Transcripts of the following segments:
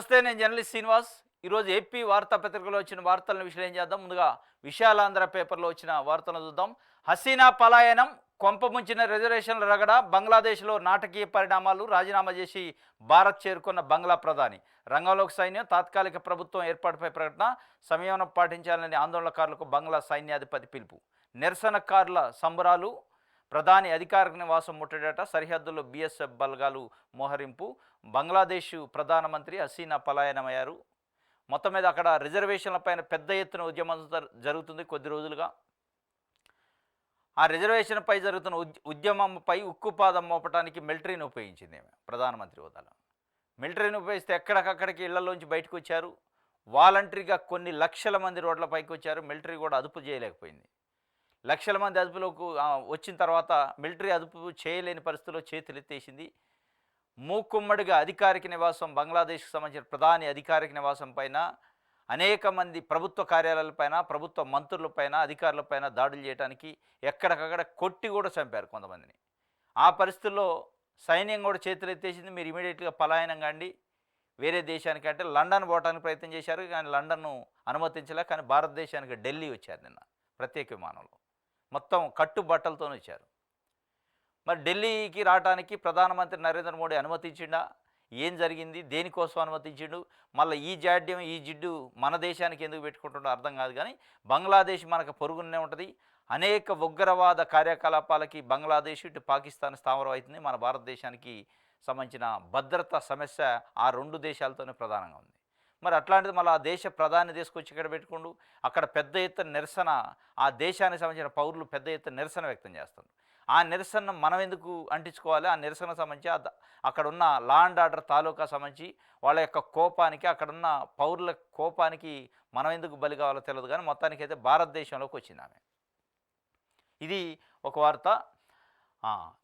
నమస్తే, నేను జర్నలిస్ట్ శ్రీనివాస్. ఈరోజు ఏపీ వార్తాపత్రికలో వచ్చిన వార్తలను విశ్లేషణ చేద్దాం. ముందుగా విశాలాంధ్ర పేపర్లో వచ్చిన వార్తలను చూద్దాం. హసీనా పలాయనం, కొంపముంచిన రిజర్వేషన్ల రగడ, బంగ్లాదేశ్లో నాటకీయ పరిణామాలు, రాజీనామా చేసి భారత్ చేరుకున్న బంగ్లా ప్రధాని, రంగంలోకి సైన్యం, తాత్కాలిక ప్రభుత్వం ఏర్పాటుపై ప్రకటన, సంయమనం పాటించాలని ఆందోళనకారులకు బంగ్లా సైన్యాధిపతి పిలుపు, నిరసనకారుల సంబరాలు, ప్రధాని అధికారిక నివాసం ముట్టడట, సరిహద్దుల్లో బీఎస్ఎఫ్ బలగాలు మోహరింపు, బంగ్లాదేశ్ ప్రధానమంత్రి హసీనా పలాయనమయ్యారు. మొత్తం మీద అక్కడ రిజర్వేషన్లపైన పెద్ద ఎత్తున ఉద్యమం జరుగుతుంది కొద్ది రోజులుగా. ఆ రిజర్వేషన్పై జరుగుతున్న ఉద్యమంపై ఉక్కుపాదం మోపడానికి మిలిటరీని ఉపయోగించింది ఆమె ప్రధానమంత్రి హోదాలో. మిలిటరీని ఉపయోగిస్తే ఎక్కడికక్కడికి ఇళ్లలోంచి బయటకు వచ్చారు. వాలంటరీగా కొన్ని లక్షల మంది రోడ్లపైకి వచ్చారు. మిలిటరీ కూడా అదుపు చేయలేకపోయింది. లక్షల మంది అదుపులోకి వచ్చిన తర్వాత మిలిటరీ అదుపు చేయలేని పరిస్థితుల్లో చేతులెత్తేసింది. మూకుమ్మడిగా అధికారిక నివాసం, బంగ్లాదేశ్కి సంబంధించిన ప్రధాని అధికారిక నివాసం పైన, అనేక మంది ప్రభుత్వ కార్యాలయాలపైన, ప్రభుత్వ మంత్రులపైన, అధికారులపైన దాడులు చేయడానికి ఎక్కడికక్కడ కొట్టి కూడా చంపారు కొంతమందిని. ఆ పరిస్థితుల్లో సైన్యం కూడా చేతులెత్తేసింది. మీరు ఇమీడియట్గా పలాయనం కాండి వేరే దేశానికి అంటే లండన్ పోవడానికి ప్రయత్నం చేశారు. కానీ లండన్ను అనుమతించలే. కానీ భారతదేశానికి ఢిల్లీ వచ్చారు నిన్న ప్రత్యేక విమానంలో. మొత్తం కట్టుబట్టలతో వచ్చారు. మరి ఢిల్లీకి రావడానికి ప్రధానమంత్రి నరేంద్ర మోడీ అనుమతించిండా? ఏం జరిగింది? దేనికోసం అనుమతించిండు? మళ్ళీ ఈ జాడ్యం, ఈ జిడ్డు మన దేశానికి ఎందుకు పెట్టుకుంటుండో అర్థం కాదు. కానీ బంగ్లాదేశ్ మనకు పొరుగునే ఉంటుంది. అనేక ఉగ్రవాద కార్యకలాపాలకి బంగ్లాదేశ్, ఇటు పాకిస్తాన్ స్థావరం అవుతుంది. మన భారతదేశానికి సంబంధించిన భద్రతా సమస్య ఆ రెండు దేశాలతోనే ప్రధానంగా ఉంది. మరి అట్లాంటిది మళ్ళీ ఆ దేశ ప్రధాని తీసుకొచ్చి ఇక్కడ పెట్టుకుండు. అక్కడ పెద్ద ఎత్తున నిరసన, ఆ దేశానికి సంబంధించిన పౌరులు పెద్ద ఎత్తున నిరసన వ్యక్తం చేస్తారు. ఆ నిరసన మనం ఎందుకు అంటించుకోవాలి? ఆ నిరసన సంబంధించి అక్కడున్న లా అండ్ ఆర్డర్ తాలూకా సంబంధించి వాళ్ళ యొక్క కోపానికి, అక్కడున్న పౌరుల కోపానికి మనం ఎందుకు బలి కావాలో తెలియదు. కానీ మొత్తానికైతే భారతదేశంలోకి వచ్చింది ఆమె. ఇది ఒక వార్త.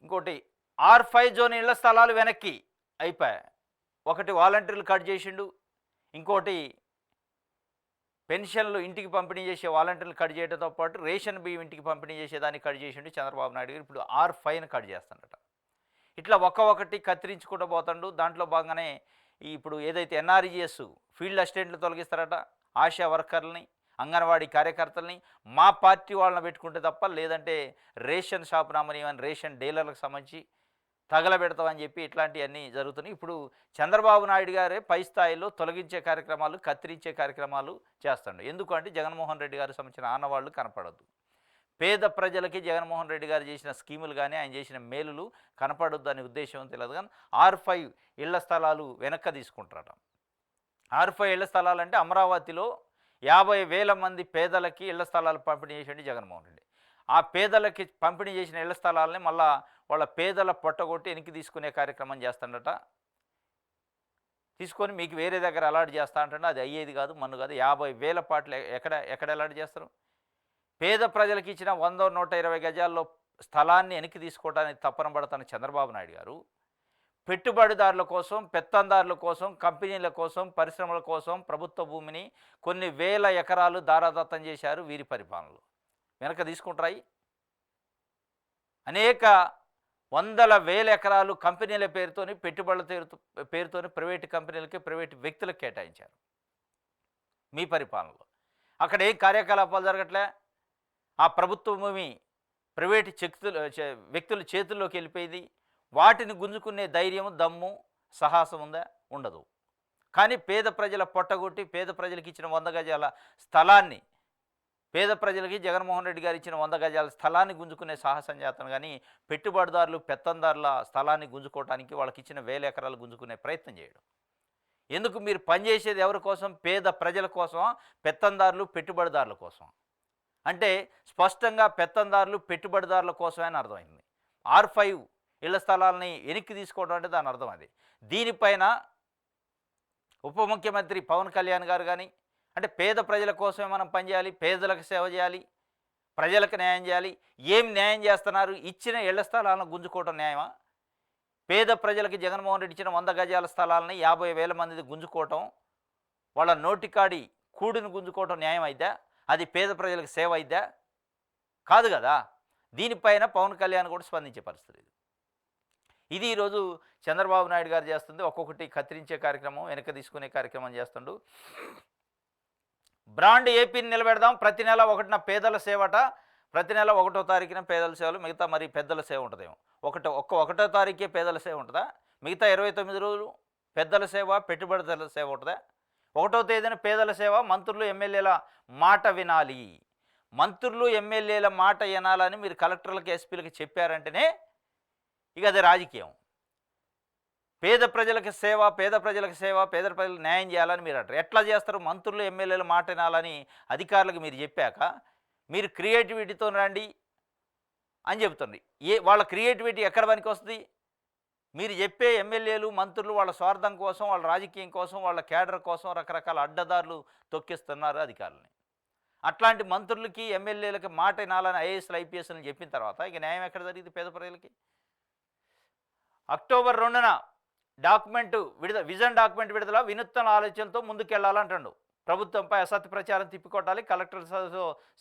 ఇంకోటి, R5 జోన్ ఇళ్ల స్థలాలు వెనక్కి అయిపోయాయి. ఒకటి వాలంటీర్లు కట్ చేసిండు, ఇంకోటి పెన్షన్లు ఇంటికి పంపిణీ చేసే వాలంటీర్లు కట్ చేయడంతో పాటు రేషన్ బియ్యం ఇంటికి పంపిణీ చేసేదాన్ని కట్ చేసిండు చంద్రబాబు నాయుడు గారు. ఇప్పుడు R5ని కట్ చేస్తాడట. ఇట్లా ఒక్కొక్కటి కత్తిరించుకుంటూ పోతాడు. దాంట్లో భాగంగానే ఇప్పుడు ఏదైతే NREGS ఫీల్డ్ అసిస్టెంట్లు తొలగిస్తారట, ఆశా వర్కర్లని, అంగన్వాడీ కార్యకర్తలని మా పార్టీ వాళ్ళని పెట్టుకుంటే తప్ప, లేదంటే రేషన్ షాప్ నామని రేషన్ డీలర్లకు సంబంధించి తగలబెడతామని చెప్పి ఇట్లాంటివన్నీ జరుగుతున్నాయి. ఇప్పుడు చంద్రబాబు నాయుడు గారే పై స్థాయిలో తొలగించే కార్యక్రమాలు, కత్తిరించే కార్యక్రమాలు చేస్తాడు. ఎందుకంటే జగన్మోహన్ రెడ్డి గారికి సంబంధించిన ఆనవాళ్ళు కనపడొద్దు. పేద ప్రజలకి జగన్మోహన్ రెడ్డి గారు చేసిన స్కీములు కానీ, ఆయన చేసిన మేలులు కనపడొద్దు అనే ఉద్దేశం తెలియదు. కానీ R5 ఇళ్ల స్థలాలు వెనక్కి తీసుకుంటారట. R5 ఇళ్ల స్థలాలు అంటే అమరావతిలో 50,000 మంది పేదలకి ఇళ్ల స్థలాలు పంపిణీ చేసేది జగన్మోహన్ రెడ్డి. ఆ పేదలకి పంపిణీ చేసిన ఇళ్ల స్థలాలని మళ్ళా వాళ్ళ పేదల పొట్టగొట్టి వెనక్కి తీసుకునే కార్యక్రమం చేస్తాడట. తీసుకొని మీకు వేరే దగ్గర అలాట్ చేస్తా అంటాడు. అది అయ్యేది కాదు, మన్ను కాదు. 50,000 పాటలు ఎక్కడ అలాట్ చేస్తారు? పేద ప్రజలకు ఇచ్చిన 100, 120 గజాల్లో స్థలాన్ని వెనక్కి తీసుకోవడానికి తపన పడుతున్న చంద్రబాబు నాయుడు గారు పెట్టుబడిదారుల కోసం, పెత్తందారుల కోసం, కంపెనీల కోసం, పరిశ్రమల కోసం ప్రభుత్వ భూమిని కొన్ని వేల ఎకరాలు దారాదత్తం చేశారు వీరి పరిపాలనలో. వెనక తీసుకుంటాయి. అనేక వందల వేల ఎకరాలు కంపెనీల పేరుతోని, పెట్టుబడుల పేరుతోని ప్రైవేటు కంపెనీలకి, ప్రైవేటు వ్యక్తులకు కేటాయించారు మీ పరిపాలనలో. అక్కడ ఏ కార్యకలాపాలు జరగట్లే. ఆ ప్రభుత్వ భూమి ప్రైవేటు వ్యక్తుల చేతుల్లోకి వెళ్ళిపోయింది. వాటిని గుంజుకునే ధైర్యం, దమ్ము, సాహసం ఉందా? ఉండదు. కానీ పేద ప్రజల పొట్టగొట్టి, పేద ప్రజలకు ఇచ్చిన 100 గజాల స్థలాన్ని, పేద ప్రజలకి జగన్మోహన్ రెడ్డి గారు ఇచ్చిన 100 గజాల స్థలాన్ని గుంజుకునే సాహసం చేస్తాను. కానీ పెట్టుబడిదారులు, పెత్తందారుల స్థలాన్ని గుంజుకోవడానికి, వాళ్ళకి ఇచ్చిన 1000 ఎకరాలు గుంజుకునే ప్రయత్నం చేయడం ఎందుకు? మీరు పనిచేసేది ఎవరి కోసం? పేద ప్రజల కోసం, పెత్తందారులు, పెట్టుబడిదారుల కోసం. అంటే స్పష్టంగా పెత్తందారులు, పెట్టుబడిదారుల కోసమే అని అర్థమైంది. R5 ఇళ్ల స్థలాలని వెనక్కి తీసుకోవడం అంటే దాని అర్థం అది. దీనిపైన ఉప ముఖ్యమంత్రి పవన్ కళ్యాణ్ గారు కానీ, అంటే పేద ప్రజల కోసమే మనం పనిచేయాలి, పేదలకు సేవ చేయాలి, ప్రజలకు న్యాయం చేయాలి. ఏం న్యాయం చేస్తున్నారు? ఇచ్చిన ఇళ్ల స్థలాలను గుంజుకోవడం న్యాయమా? పేద ప్రజలకి జగన్మోహన్ రెడ్డి ఇచ్చిన 100 గజాల స్థలాలని 50,000 మంది గుంజుకోవటం, వాళ్ళ నోటికాడి కూడిని గుంజుకోవటం న్యాయం అయిద్దా? అది పేద ప్రజలకు సేవ అయిద్దా? కాదు కదా. దీనిపైన పవన్ కళ్యాణ్ కూడా స్పందించే పరిస్థితి. ఇది ఈరోజు చంద్రబాబు నాయుడు గారు చేస్తుంది. ఒక్కొక్కటి కత్తిరించే కార్యక్రమం, వెనక తీసుకునే కార్యక్రమం చేస్తుండు. బ్రాండ్ ఏపీని నిలబెడదాం, ప్రతి నెల 1న పేదల సేవట, ప్రతి నెల 1వ తారీఖున పేదల సేవలు, మిగతా మరి పెద్దల సేవ ఉంటుందేమో. 1వ తారీఖే పేదల సేవ ఉంటుందా? మిగతా 29 రోజులు పెద్దల సేవ, పెట్టుబడిదారుల సేవ ఉంటుందా? 1వ తేదీన పేదల సేవ, మంత్రులు ఎమ్మెల్యేల మాట వినాలి. మంత్రులు ఎమ్మెల్యేల మాట వినాలని మీరు కలెక్టర్లకు, ఎస్పీలకు చెప్పారంటేనే ఇక అది రాజకీయం. పేద ప్రజలకు సేవ, పేద ప్రజలకు సేవ, పేద ప్రజలకు న్యాయం చేయాలని మీరు అంటారు. ఎట్లా చేస్తారు? మంత్రులు ఎమ్మెల్యేల మాట వినాలని అధికారులకు మీరు చెప్పాక మీరు క్రియేటివిటీతో రండి అని చెబుతుంది. వాళ్ళ క్రియేటివిటీ ఎక్కడ పనికి వస్తుంది? మీరు చెప్పే ఎమ్మెల్యేలు, మంత్రులు వాళ్ళ స్వార్థం కోసం, వాళ్ళ రాజకీయం కోసం, వాళ్ళ కేడర్ కోసం రకరకాల అడ్డదారులు తొక్కిస్తున్నారు అధికారులని. అట్లాంటి మంత్రులకి, ఎమ్మెల్యేలకి మాట వినాలని ఐఏఎస్లు, ఐపీఎస్లు చెప్పిన తర్వాత ఇక న్యాయం ఎక్కడ జరిగింది పేద ప్రజలకి? అక్టోబర్ 2న విజన్ డాక్యుమెంట్ విడుదల, వినూత్న ఆలోచనతో ముందుకెళ్లాలంటాడు. ప్రభుత్వంపై అసత్య ప్రచారం తిప్పికొట్టాలి, కలెక్టర్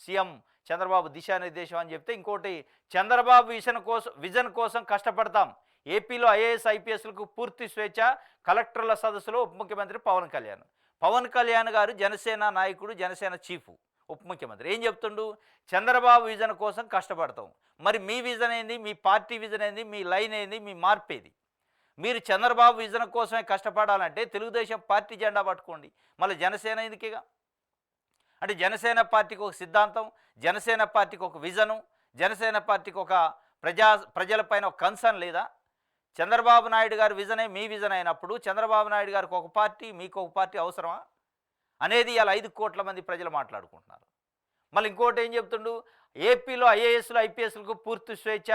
సీఎం చంద్రబాబు దిశానిర్దేశం అని చెప్తే, ఇంకోటి చంద్రబాబు విజన్ కోసం కష్టపడతాం, ఏపీలో ఐఏఎస్, ఐపీఎస్లకు పూర్తి స్వేచ్ఛ, కలెక్టర్ల సదస్సులో ఉప ముఖ్యమంత్రి పవన్ కళ్యాణ్ గారు జనసేన నాయకుడు, జనసేన చీఫ్, ఉప ముఖ్యమంత్రి ఏం చెప్తుండు? చంద్రబాబు విజన్ కోసం కష్టపడతాం. మరి మీ విజన్ ఏంది? మీ పార్టీ విజన్ ఏంది? మీ లైన్ ఏంది? మీ మార్పేది? మీరు చంద్రబాబు విజన్ కోసమే కష్టపడాలంటే తెలుగుదేశం పార్టీ జెండా పట్టుకోండి. మళ్ళీ జనసేన ఎందుకేగా? అంటే జనసేన పార్టీకి ఒక సిద్ధాంతం, జనసేన పార్టీకి ఒక విజను, జనసేన పార్టీకి ఒక ప్రజలపైన ఒక కన్సర్న్ లేదా? చంద్రబాబు నాయుడు గారి విజనే మీ విజన్ అయినప్పుడు చంద్రబాబు నాయుడు గారికి ఒక పార్టీ, మీకు ఒక పార్టీ అవసరమా అనేది ఇలా 5 కోట్ల మంది ప్రజలు మాట్లాడుకుంటున్నారు. మళ్ళీ ఇంకోటి ఏం చెప్తుండు? ఏపీలో ఐఏఎస్లు, ఐపీఎస్లకు పూర్తి స్వేచ్ఛ.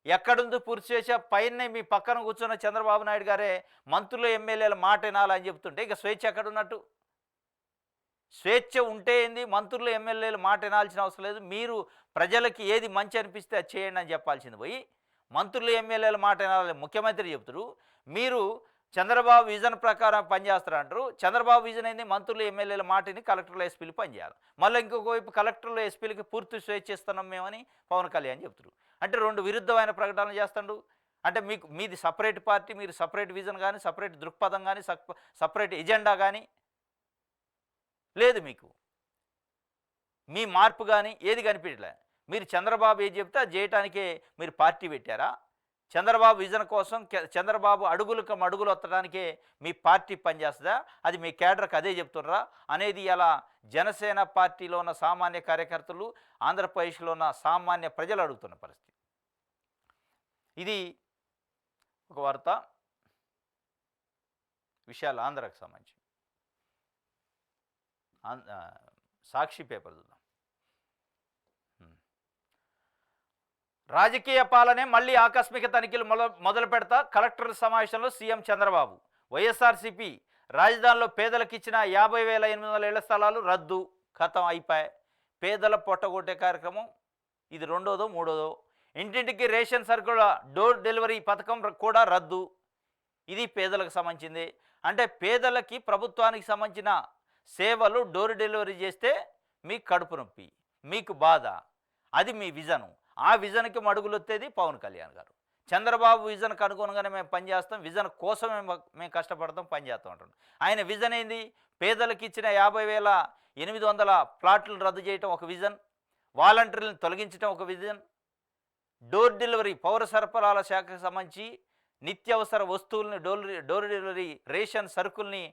ఎక్కడుంది పూర్తి స్వేచ్ఛ? పైనే మీ పక్కన కూర్చున్న చంద్రబాబు నాయుడు గారే మంత్రులు, ఎమ్మెల్యేల మాట వినాలని చెప్తుంటే ఇక స్వేచ్ఛ ఎక్కడున్నట్టు? స్వేచ్ఛ ఉంటే ఏంది? మంత్రులు, ఎమ్మెల్యేలు మాట వినాల్సిన అవసరం లేదు. మీరు ప్రజలకి ఏది మంచి అనిపిస్తే అది చేయండి అని చెప్పాల్సింది పోయి మంత్రులు, ఎమ్మెల్యేల మాట వినాలని ముఖ్యమంత్రి చెప్తారు. మీరు చంద్రబాబు విజన్ ప్రకారం పనిచేస్తారు అంటారు. చంద్రబాబు విజన్ ఏంది? మంత్రులు, ఎమ్మెల్యేల మాటని కలెక్టర్లు, ఎస్పీలు పనిచేయాలి. మళ్ళీ ఇంకొక వైపు కలెక్టర్లు, ఎస్పీలకి పూర్తి స్వేచ్ఛ ఇస్తున్నాం మేమని పవన్ కళ్యాణ్ చెప్తారు. అంటే 2 విరుద్ధమైన ప్రకటనలు చేస్తాడు. అంటే మీది సపరేట్ పార్టీ, మీరు సపరేట్ విజన్ కానీ, సపరేట్ దృక్పథం కానీ, సపరేట్ ఎజెండా కానీ లేదు. మీకు మీ మార్పు కానీ ఏది కనిపించలే. మీరు చంద్రబాబు ఏది చెప్తే అది చేయటానికే మీరు పార్టీ పెట్టారా? చంద్రబాబు విజన్ కోసం, చంద్రబాబు అడుగులు వత్తడానికే మీ పార్టీ పనిచేస్తుందా? అది మీ కేడర్కి అదే చెప్తున్నారా అనేది ఇలా జనసేన పార్టీలో ఉన్న సామాన్య కార్యకర్తలు, ఆంధ్రప్రదేశ్లో ఉన్న సామాన్య ప్రజలు అడుగుతున్న పరిస్థితి. ఇది ఒక వార్త. విషయాలు ఆంధ్రాకి సంబంధించి సాక్షి పేపర్ చూద్దాం. రాజకీయ పాలనే మళ్ళీ ఆకస్మిక తనిఖీలు మొదలు పెడతా, కలెక్టర్ల సమావేశంలో సీఎం చంద్రబాబు. వైఎస్ఆర్సీపీ రాజధానిలో పేదలకు ఇచ్చిన 50,800 ఇళ్ల స్థలాలు రద్దు, ఖతం అయిపోయాయి. పేదల పొట్టగొట్టే కార్యక్రమం ఇది 2దో 3దో. ఇంటింటికి రేషన్ సరుకుల డోర్ డెలివరీ పథకం కూడా రద్దు. ఇది పేదలకు సంబంధించింది. అంటే పేదలకి ప్రభుత్వానికి సంబంధించిన సేవలు డోర్ డెలివరీ చేస్తే మీకు కడుపు నొప్పి, మీకు బాధ, అది మీ విజను. ఆ విజన్కి మడుగులు వచ్చేది పవన్ కళ్యాణ్ గారు. చంద్రబాబు విజన్కి అనుగుణంగానే మేము పనిచేస్తాం, విజన్ కోసమే మేము కష్టపడతాం, పనిచేస్తాం అంటాం. ఆయన విజన్ ఏంది? పేదలకు ఇచ్చిన 50,800 ప్లాట్లు రద్దు చేయటం ఒక విజన్, వాలంటీర్లను తొలగించడం ఒక విజన్, డోర్ డెలివరీ పౌర సరఫరాల శాఖకు సంబంధించి నిత్యావసర వస్తువుల్ని డోర్ డెలివరీ, రేషన్ సరుకుల్ని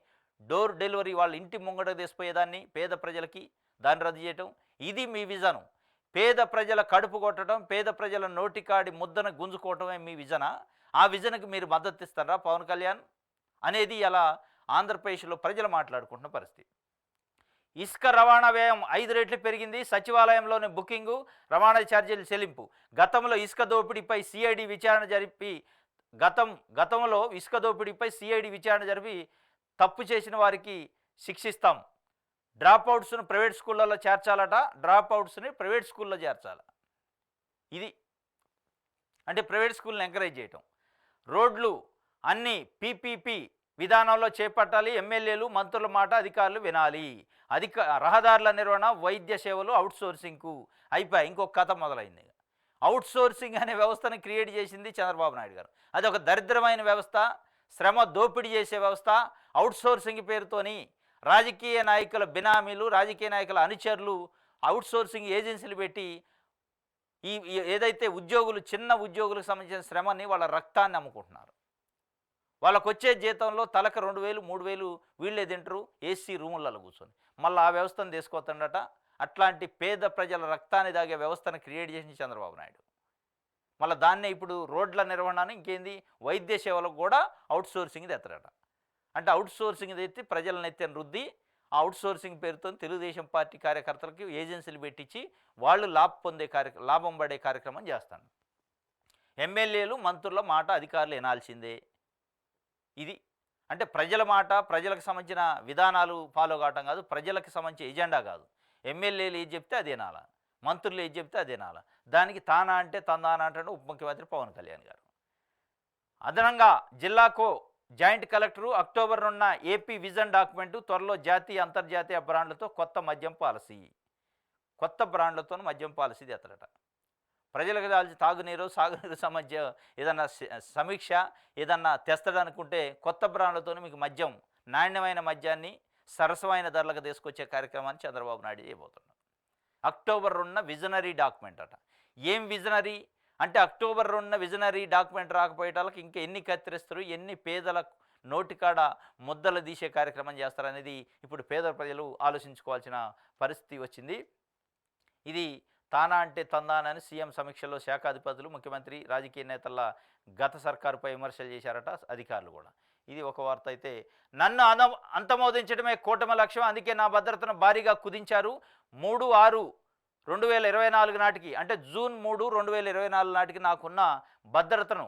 డోర్ డెలివరీ వాళ్ళ ఇంటి ముంగట తీసిపోయేదాన్ని పేద ప్రజలకి, దాన్ని రద్దు చేయటం. ఇది మీ విజను. పేద ప్రజల కడుపు కొట్టడం, పేద ప్రజల నోటికాడి ముద్దను గుంజుకోవటమే మీ విజనా? ఆ విజన్కి మీరు మద్దతు ఇస్తారా పవన్ కళ్యాణ్ అనేది ఇలా ఆంధ్రప్రదేశ్లో ప్రజలు మాట్లాడుకుంటున్న పరిస్థితి. ఇసుక రవాణా వ్యయం 5 రెట్లు పెరిగింది, సచివాలయంలోని బుకింగు, రవాణా ఛార్జీలు చెల్లింపు. గతంలో ఇసుక దోపిడీపై సిఐడి విచారణ జరిపి తప్పు చేసిన వారికి శిక్షిస్తాం. డ్రాప్అవుట్స్ను ప్రైవేట్ స్కూళ్ళలో చేర్చాలట, డ్రాప్అవుట్స్ని ప్రైవేట్ స్కూల్లో చేర్చాలి. ఇది అంటే ప్రైవేట్ స్కూల్ని ఎంకరేజ్ చేయటం. రోడ్లు అన్నీ పీపీపీ విధానంలో చేపట్టాలి, ఎమ్మెల్యేలు, మంత్రుల మాట అధికారులు వినాలి. రహదారుల నిర్వహణ, వైద్య సేవలు అవుట్సోర్సింగ్కు అయిపోయి ఇంకొక కథ మొదలైంది. అవుట్ సోర్సింగ్ అనే వ్యవస్థను క్రియేట్ చేసింది చంద్రబాబు నాయుడు గారు. అది ఒక దరిద్రమైన వ్యవస్థ, శ్రమ దోపిడీ చేసే వ్యవస్థ. అవుట్ సోర్సింగ్ పేరుతోని రాజకీయ నాయకుల బినామీలు, రాజకీయ నాయకుల అనుచరులు అవుట్ సోర్సింగ్ ఏజెన్సీలు పెట్టి ఏదైతే ఉద్యోగులు, చిన్న ఉద్యోగులకు సంబంధించిన శ్రమని, వాళ్ళ రక్తాన్ని అమ్ముకుంటున్నారు. వాళ్ళకొచ్చే జీతంలో తలకు 2000, 3000 వీళ్ళే తింటారు ఏసీ రూములలో కూర్చొని. మళ్ళీ ఆ వ్యవస్థను తీసుకొస్తుండట. అట్లాంటి పేద ప్రజల రక్తాన్ని దాగే వ్యవస్థను క్రియేట్ చేసింది చంద్రబాబు నాయుడు. మళ్ళీ దాన్నే ఇప్పుడు రోడ్ల నిర్వహణ, ఇంకేంది వైద్య సేవలకు కూడా అవుట్ సోర్సింగ్ తెస్తారట. అంటే అవుట్ సోర్సింగ్ తెచ్చి ప్రజలను ఎత్తిన రుద్ది, ఆ అవుట్ సోర్సింగ్ పేరుతో తెలుగుదేశం పార్టీ కార్యకర్తలకి ఏజెన్సీలు పెట్టించి వాళ్ళు లాభం పడే కార్యక్రమం చేస్తాను. ఎమ్మెల్యేలు, మంత్రుల మాట అధికారులు వినాల్సిందే. ఇది అంటే ప్రజల మాట, ప్రజలకు సంబంధించిన విధానాలు ఫాలో కావటం కాదు, ప్రజలకు సంబంధించిన ఎజెండా కాదు. ఎమ్మెల్యేలు ఏది చెప్తే అదే నాల, మంత్రులు ఏది చెప్తే అదే నాల. దానికి తానా అంటే తందానా అంటాడు ఉప ముఖ్యమంత్రి పవన్ కళ్యాణ్ గారు. అదనంగా జిల్లాకు జాయింట్ కలెక్టరు అక్టోబర్ 2న ఏపీ విజన్ డాక్యుమెంటు, త్వరలో జాతీయ అంతర్జాతీయ బ్రాండ్లతో కొత్త మద్యం పాలసీ. కొత్త బ్రాండ్లతో మద్యం పాలసీ తెత్తడట. ప్రజలకు కావాల్సిన తాగునీరు, సాగునీరు సంబంధించి ఏదన్నా సమీక్ష ఏదన్నా తెస్తడనుకుంటే కొత్త బ్రాండ్లతో మీకు మద్యం, నాణ్యమైన మద్యాన్ని సరసమైన ధరలకు తీసుకొచ్చే కార్యక్రమాన్ని చంద్రబాబు నాయుడు చేయబోతున్నాడు. అక్టోబర్ 2న విజనరీ డాక్యుమెంట్ అట. ఏం విజనరీ అంటే అక్టోబర్ 2న విజనరీ డాక్యుమెంట్ రాకపోయేటాలకు ఇంకా ఎన్ని కత్తిరిస్తారు, ఎన్ని పేదల నోటికాడ ముద్దలు తీసే కార్యక్రమం చేస్తారనేది ఇప్పుడు పేద ప్రజలు ఆలోచించుకోవాల్సిన పరిస్థితి వచ్చింది. ఇది తానా అంటే తందానని సీఎం సమీక్షలో శాఖాధిపతులు, ముఖ్యమంత్రి, రాజకీయ నేతల గత సర్కారుపై విమర్శలు చేశారట అధికారులు కూడా. ఇది ఒక వార్త. అయితే నన్ను అంతమోదించడమే కూటమి లక్ష్యం, అందుకే నా భద్రతను భారీగా కుదించారు. 3/6/2024 నాటికి అంటే జూన్ 3, 2024 నాటికి నాకున్న భద్రతను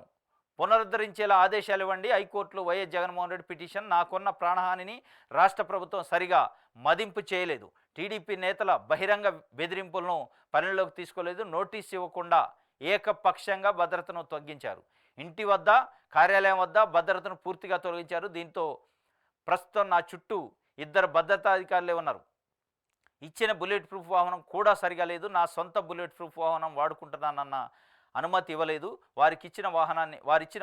పునరుద్ధరించేలా ఆదేశాలు ఇవ్వండి. హైకోర్టులో వైఎస్ జగన్మోహన్ రెడ్డి పిటిషన్. నాకున్న ప్రాణహానిని రాష్ట్ర ప్రభుత్వం సరిగా మదింపు చేయలేదు. టీడీపీ నేతల బహిరంగ బెదిరింపులను పరిగణలోకి తీసుకోలేదు. నోటీస్ ఇవ్వకుండా ఏకపక్షంగా భద్రతను తగ్గించారు. ఇంటి వద్ద, కార్యాలయం వద్ద భద్రతను పూర్తిగా తొలగించారు. దీంతో ప్రస్తుతం నా చుట్టూ 2 భద్రతాధికారులే ఉన్నారు. ఇచ్చిన బుల్లెట్ ప్రూఫ్ వాహనం కూడా సరిగా లేదు. నా సొంత బుల్లెట్ ప్రూఫ్ వాహనం వాడుకుంటున్నానన్న అనుమతి ఇవ్వలేదు. వారిచ్చిన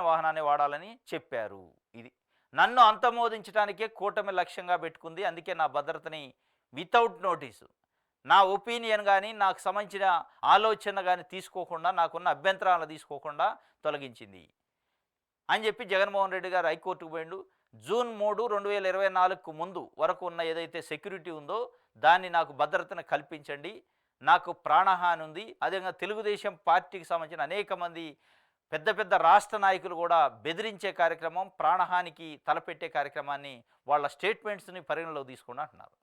వాహనాన్ని వాడాలని చెప్పారు. ఇది నన్ను అంతమోదించడానికే కూటమి లక్ష్యంగా పెట్టుకుంది. అందుకే నా భద్రతని వితౌట్ నోటీసు, నా ఒపీనియన్ కానీ, నాకు సంబంధించిన ఆలోచన కానీ తీసుకోకుండా, నాకున్న అభ్యంతరాలను తీసుకోకుండా తొలగించింది అని చెప్పి జగన్మోహన్ రెడ్డి గారు హైకోర్టుకు పోయిండు. జూన్ 3, 2024కు ముందు వరకు ఉన్న ఏదైతే సెక్యూరిటీ ఉందో దాన్ని నాకు భద్రతను కల్పించండి. నాకు ప్రాణహాని ఉంది. అదేవిధంగా తెలుగుదేశం పార్టీకి సంబంధించిన అనేక మంది పెద్ద పెద్ద రాష్ట్ర నాయకులు కూడా బెదిరించే కార్యక్రమం, ప్రాణహానికి తలపెట్టే కార్యక్రమాన్ని వాళ్ళ స్టేట్మెంట్స్ని పరిగణలోకి తీసుకుని అంటున్నారు.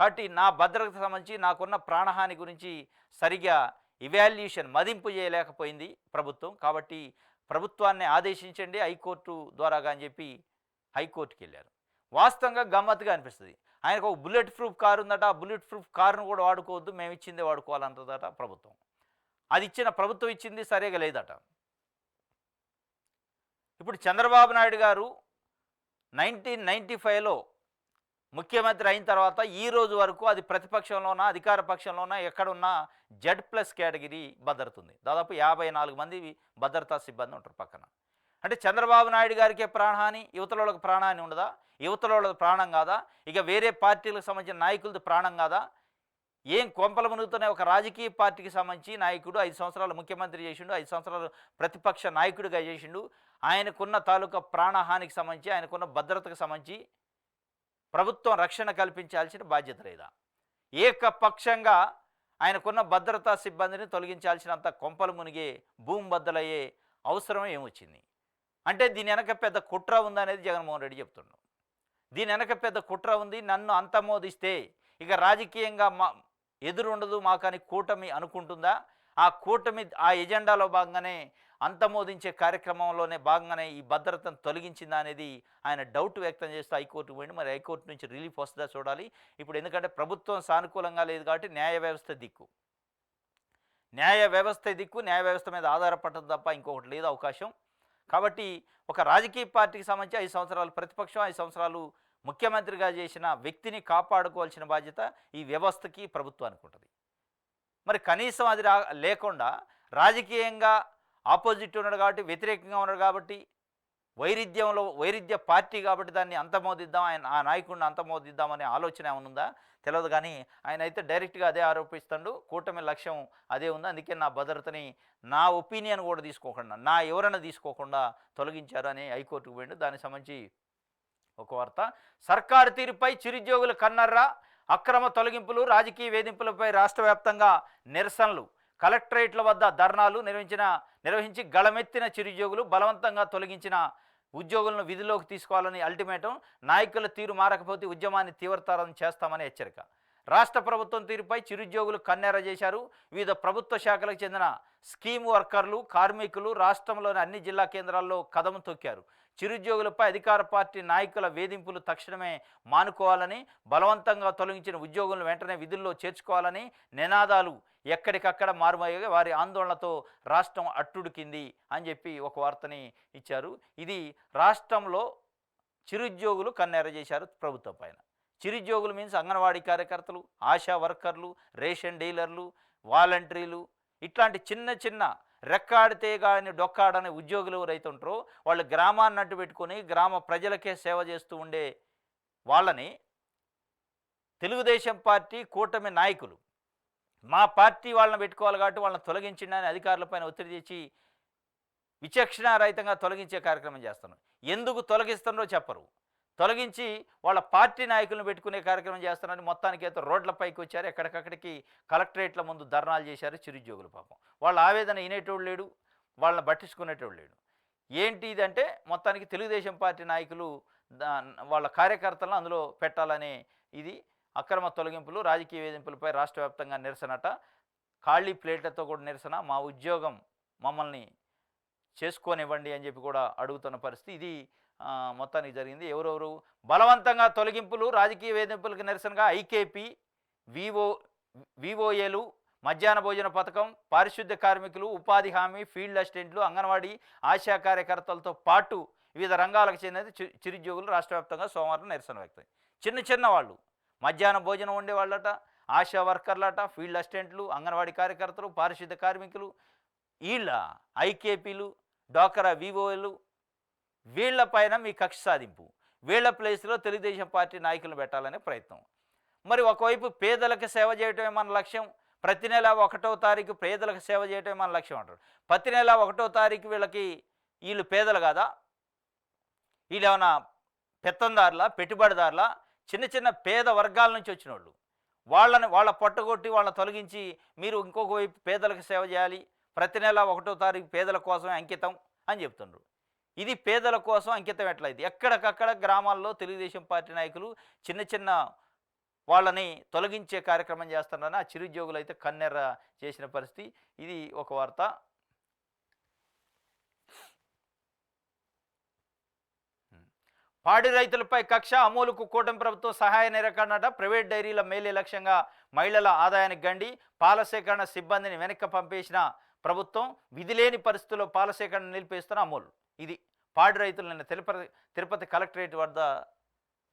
కాబట్టి నా భద్రతకు సంబంధించి నాకున్న ప్రాణహాని గురించి సరిగా ఇవాల్యుయేషన్, మదింపు చేయలేకపోయింది ప్రభుత్వం. కాబట్టి ప్రభుత్వాన్ని ఆదేశించండి హైకోర్టు ద్వారాగా అని చెప్పి హైకోర్టుకి వెళ్ళారు. వాస్తవంగా గమ్మత్తుగా అనిపిస్తుంది. ఆయనకు ఒక బుల్లెట్ ప్రూఫ్ కారు ఉందట. ఆ బుల్లెట్ ప్రూఫ్ కారును కూడా వాడుకోవద్దు, మేము ఇచ్చిందే వాడుకోవాలంటదట ప్రభుత్వం. అది ప్రభుత్వం ఇచ్చింది సరిగా లేదట. ఇప్పుడు చంద్రబాబు నాయుడు గారు 1995లో ముఖ్యమంత్రి అయిన తర్వాత ఈ రోజు వరకు అది ప్రతిపక్షంలోనా అధికార పక్షంలోనా ఎక్కడున్నా Z+ కేటగిరీ భద్రత ఉంది. దాదాపు 54 మంది భద్రతా సిబ్బంది ఉంటారు పక్కన. అంటే చంద్రబాబు నాయుడు గారికే ప్రాణహాని, యువతల వాళ్ళకి ప్రాణహాని ఉండదా? యువతల వాళ్ళకి ప్రాణం కాదా? ఇక వేరే పార్టీలకు సంబంధించిన నాయకులది ప్రాణం కాదా? ఏం కొంపలు మునుగుతున్న ఒక రాజకీయ పార్టీకి సంబంధించి నాయకుడు 5 సంవత్సరాలు ముఖ్యమంత్రి చేసిండు, 5 సంవత్సరాలు ప్రతిపక్ష నాయకుడిగా చేసిండు. ఆయనకున్న తాలూకా ప్రాణహానికి సంబంధించి, ఆయనకున్న భద్రతకు సంబంధించి ప్రభుత్వం రక్షణ కల్పించాల్సిన బాధ్యత లేదా? ఏకపక్షంగా ఆయనకున్న భద్రతా సిబ్బందిని తొలగించాల్సినంత కొంపలు మునిగే, భూమి బద్దలయ్యే అవసరం ఏమొచ్చింది? అంటే దీని వెనక పెద్ద కుట్ర ఉందనేది జగన్మోహన్ రెడ్డి చెప్తున్నాడు. దీని వెనక పెద్ద కుట్ర ఉంది. నన్ను అంతమోదిస్తే ఇక రాజకీయంగా ఎదురుండదు మాకని కూటమి అనుకుంటుందా? ఆ కూటమి ఆ ఎజెండాలో భాగంగానే, అంతమోదించే కార్యక్రమంలోనే భాగంగానే ఈ భద్రతను తొలగించిందా అనేది ఆయన డౌట్ వ్యక్తం చేస్తూ హైకోర్టుకు పోయింది. మరి హైకోర్టు నుంచి రిలీఫ్ వస్తుందా చూడాలి. ఇప్పుడు ఎందుకంటే ప్రభుత్వం సానుకూలంగా లేదు కాబట్టి న్యాయ వ్యవస్థ దిక్కు, న్యాయ వ్యవస్థ మీద ఆధారపడటం తప్ప ఇంకొకటి లేదు అవకాశం. కాబట్టి ఒక రాజకీయ పార్టీకి సంబంధించి 5 సంవత్సరాలు ప్రతిపక్షం, 5 సంవత్సరాలు ముఖ్యమంత్రిగా చేసిన వ్యక్తిని కాపాడుకోవాల్సిన బాధ్యత ఈ వ్యవస్థకి, ప్రభుత్వానికి ఉంటుంది. మరి కనీసం అది లేకుండా రాజకీయంగా ఆపోజిట్ ఉన్నాడు కాబట్టి, వ్యతిరేకంగా ఉన్నాడు కాబట్టి, వైరుధ్య పార్టీ కాబట్టి దాన్ని అంతమోదిద్దాం, ఆ నాయకుడిని అంతమోదిద్దామనే ఆలోచన ఏమైనా ఉందా తెలియదు. కానీ ఆయన అయితే డైరెక్ట్గా అదే ఆరోపిస్తాడు. కూటమి లక్ష్యం అదే ఉంది. అందుకే నా భద్రతని, నా ఒపీనియన్ కూడా తీసుకోకుండా, నా ఎవరైనా తీసుకోకుండా తొలగించారు అని హైకోర్టుకు పోయిండు. దానికి సంబంధించి ఒక వార్త. సర్కారు తీరుపై చిరుద్యోగుల కన్నర్రా, అక్రమ తొలగింపులు, రాజకీయ వేధింపులపై రాష్ట్ర వ్యాప్తంగా నిరసనలు, కలెక్టరేట్ల వద్ద ధర్నాలు నిర్వహించి గళమెత్తిన చిరుద్యోగులు, బలవంతంగా తొలగించిన ఉద్యోగులను విధిలోకి తీసుకోవాలని అల్టిమేటం, నాయకుల తీరు మారకపోతే ఉద్యమాన్ని తీవ్రతరం చేస్తామని హెచ్చరిక. రాష్ట్ర ప్రభుత్వం తీరుపై చిరుద్యోగులు కన్నెర చేశారు. వివిధ ప్రభుత్వ శాఖలకు చెందిన స్కీమ్ వర్కర్లు, కార్మికులు రాష్ట్రంలోని అన్ని జిల్లా కేంద్రాల్లో కదము తొక్కారు. చిరుద్యోగులపై అధికార పార్టీ నాయకుల వేధింపులు తక్షణమే మానుకోవాలని, బలవంతంగా తొలగించిన ఉద్యోగులను వెంటనే విధుల్లో చేర్చుకోవాలని నినాదాలు ఎక్కడికక్కడ మారుమయ్యాయి. వారి ఆందోళనతో రాష్ట్రం అట్టుడికింది అని చెప్పి ఒక వార్తని ఇచ్చారు. ఇది రాష్ట్రంలో చిరుద్యోగులు కన్నెర చేశారు ప్రభుత్వం పైన. చిరుద్యోగులు మీన్స్ అంగన్వాడీ కార్యకర్తలు, ఆశా వర్కర్లు, రేషన్ డీలర్లు, వాలంటీర్లు, ఇట్లాంటి చిన్న చిన్న రెక్కాడితే కానీ డొక్కాడనే ఉద్యోగులు ఎవరైతే ఉంటారో వాళ్ళు గ్రామాన్ని అడ్డు పెట్టుకొని గ్రామ ప్రజలకే సేవ చేస్తూ ఉండే వాళ్ళని తెలుగుదేశం పార్టీ కూటమి నాయకులు మా పార్టీ వాళ్ళని పెట్టుకోవాలి కాబట్టి వాళ్ళని తొలగించిండని అధికారులపైన ఒత్తిడి తెచ్చి విచక్షణారహితంగా తొలగించే కార్యక్రమం చేస్తున్నారు. ఎందుకు తొలగిస్తున్నారో చెప్పరు. తొలగించి వాళ్ళ పార్టీ నాయకులను పెట్టుకునే కార్యక్రమం చేస్తున్నారని మొత్తానికి అయితే రోడ్లపైకి వచ్చారు. ఎక్కడికక్కడికి కలెక్టరేట్ల ముందు ధర్నాలు చేశారు చిరుద్యోగులు. పాపం వాళ్ళ ఆవేదన వినేటోడు లేడు, వాళ్ళని పట్టించుకునేటోడు లేడు. ఏంటి ఇదంటే మొత్తానికి తెలుగుదేశం పార్టీ నాయకులు వాళ్ళ కార్యకర్తలను అందులో పెట్టాలనే ఇది. అక్రమ తొలగింపులు, రాజకీయ వేధింపులపై రాష్ట్ర వ్యాప్తంగా నిరసనట. ఖాళీ ప్లేట్లతో కూడా నిరసన. మా ఉద్యోగం మమ్మల్ని చేసుకోనివ్వండి అని చెప్పి కూడా అడుగుతున్న పరిస్థితి. ఇది మొత్తానికి జరిగింది. ఎవరెవరు బలవంతంగా తొలగింపులు, రాజకీయ వేధింపులకు నిరసనగా ఐకేపీ, వివోఏలు, మధ్యాహ్న భోజన పథకం, పారిశుద్ధ్య కార్మికులు, ఉపాధి హామీ, ఫీల్డ్ అసిస్టెంట్లు, అంగన్వాడీ ఆశా కార్యకర్తలతో పాటు వివిధ రంగాలకు చెందిన చిరుద్యోగులు రాష్ట్ర వ్యాప్తంగా సోమవారం నిరసన వ్యక్తం. చిన్న వాళ్ళు మధ్యాహ్న భోజనం ఉండేవాళ్ళట, ఆశా వర్కర్లట, ఫీల్డ్ అసిస్టెంట్లు, అంగన్వాడీ కార్యకర్తలు, పారిశుద్ధ్య కార్మికులు, వీళ్ళ ఐకేపీలు, డాక్రా వివోలు, వీళ్లపైన మీ కక్ష సాధింపు, వీళ్ల ప్లేస్లో తెలుగుదేశం పార్టీ నాయకులను పెట్టాలనే ప్రయత్నం. మరి ఒకవైపు పేదలకు సేవ చేయటమే మన లక్ష్యం, ప్రతి నెల 1వ తారీఖు పేదలకు సేవ చేయటమే మన లక్ష్యం అంటారు. ప్రతి నెల 1వ తారీఖు వీళ్ళు పేదలు కాదా? వీళ్ళు ఏమైనా పెత్తందారుల, పెట్టుబడిదారుల, చిన్న పేద వర్గాల నుంచి వచ్చిన వాళ్ళ పొట్టగొట్టి వాళ్ళని తొలగించి మీరు ఇంకొక వైపు పేదలకు సేవ చేయాలి, ప్రతి నెల 1వ తారీఖు పేదల కోసమే అంకితం అని చెప్తున్నారు. ఇది పేదల కోసం అంకితం ఎట్లయింది? ఎక్కడికక్కడ గ్రామాల్లో తెలుగుదేశం పార్టీ నాయకులు చిన్న వాళ్ళని తొలగించే కార్యక్రమం చేస్తున్నారని ఆ చిరుద్యోగులు అయితే కన్నెర్ర చేసిన పరిస్థితి. ఇది ఒక వార్త. పాడి రైతులపై కక్ష, అమూలుకు కూటమి ప్రభుత్వం సహాయ నిరాకరణట. ప్రైవేట్ డైరీల మేలే లక్ష్యంగా మహిళల ఆదాయానికి గండి, పాల సేకరణ సిబ్బందిని వెనక్కి పంపేసిన ప్రభుత్వం, విధిలేని పరిస్థితుల్లో పాల సేకరణ నిలిపేస్తున్న అమూల్. ఇది పాడి రైతులు నిన్న తిరుపతి కలెక్టరేట్ వద్ద